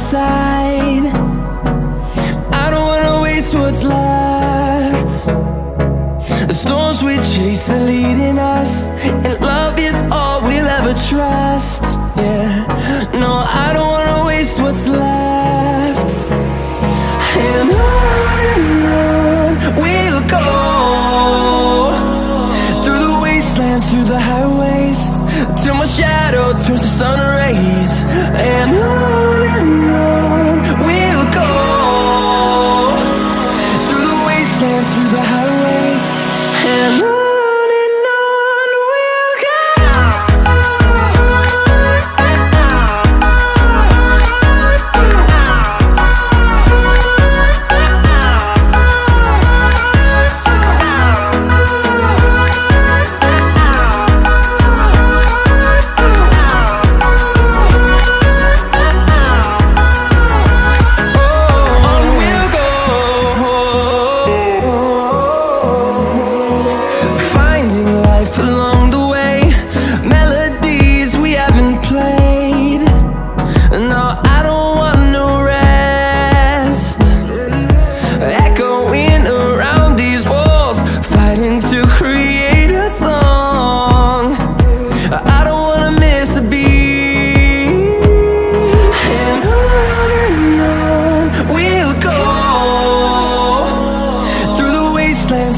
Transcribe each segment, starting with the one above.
side. I don't wanna waste what's left. The storms we chase are leading us, and love is all we'll ever trust. Yeah, no, I don't wanna waste what's left. And on we'll go, through the wastelands, through the highways, till my shadow turns to sun rays. And on we'll go, through the wastelands, through the highways, and on we'll go.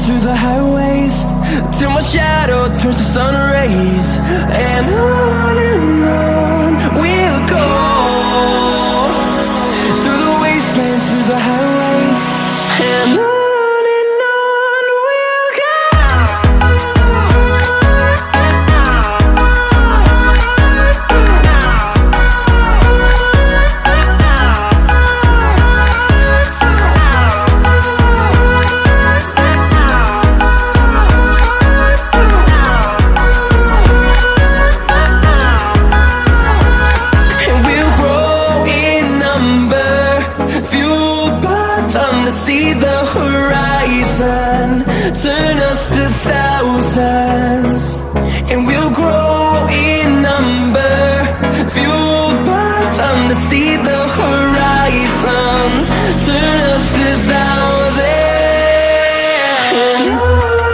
Through the highways, till my shadow turns to sun rays. And on we'll go, through the wastelands, through the highways, and on we'll go. See the horizon turn us to thousands, and we'll grow in number, fueled by them. To see the horizon turn us to thousands, and on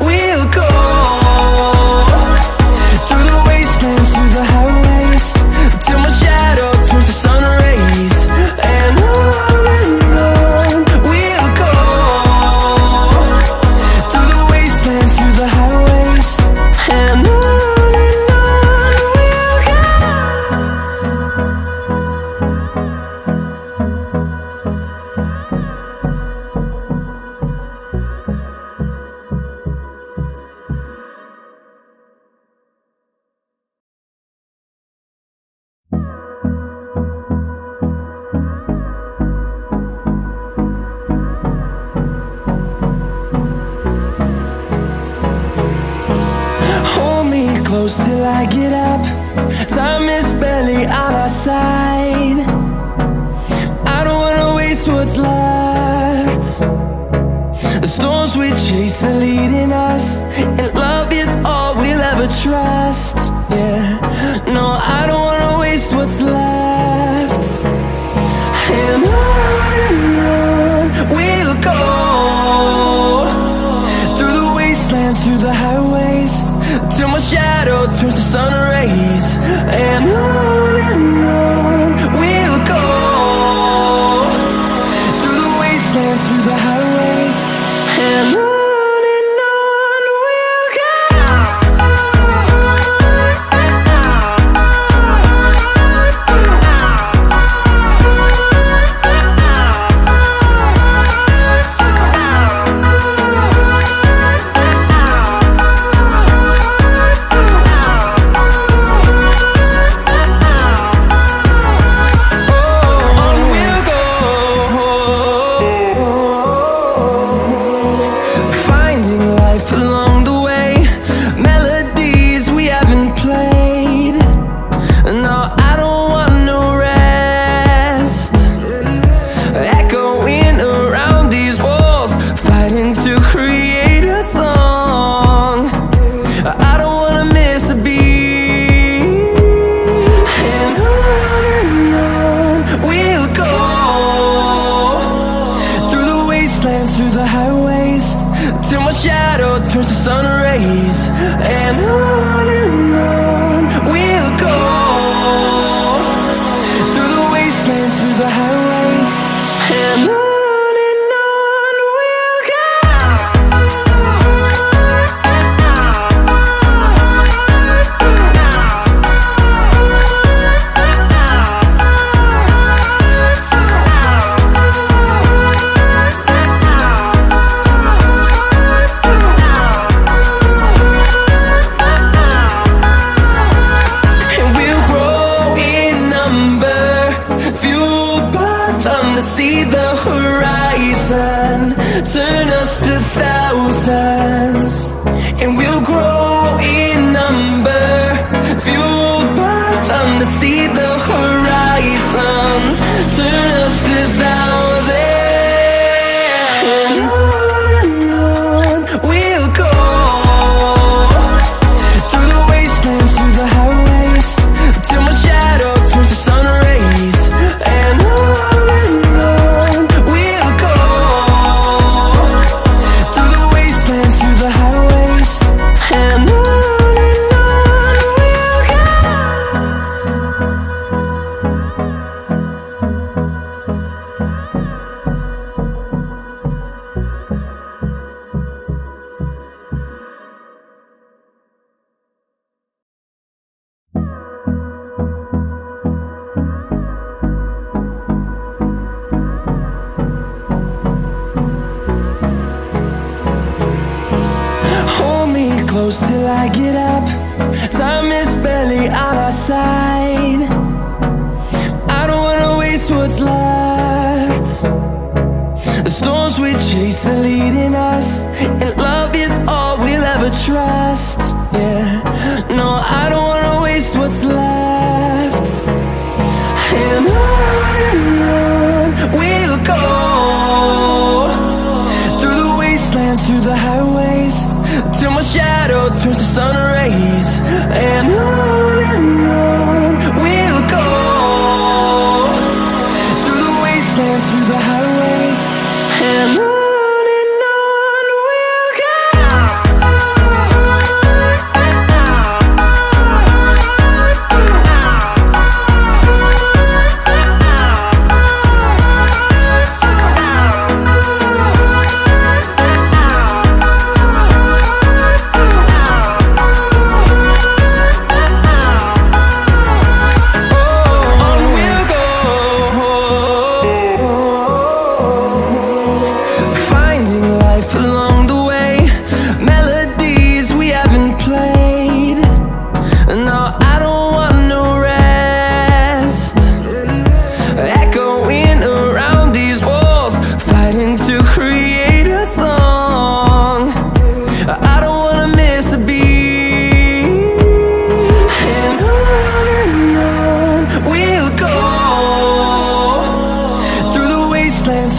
we'll go, through the wastelands, through the highways, till my shadow turns to sun rays. And close till I get up. Time is barely on our side. I don't wanna waste what's left. The storms we chase are leading us, and love is all we'll ever trust. Yeah, no, I don't wanna waste what's left. And on we'll go, through the wastelands, through the highways, till my shadow turns to sun rays. And on we'll go, through the wastelands, through the highways, and on we'll go. close till I get up. Time is barely on our side. I don't wanna waste what's left. The storms we chase are leading us, and love is all we'll ever trust. Yeah, no, I don't wanna waste what's left. And on we'll go, through the wastelands, through the highways, till my shadow turns to sun rays. And on we'll go, through the wastelands, through the highways, and on we'll go.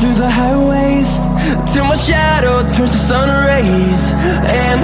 Through the highways, till my shadow turns to sun rays. And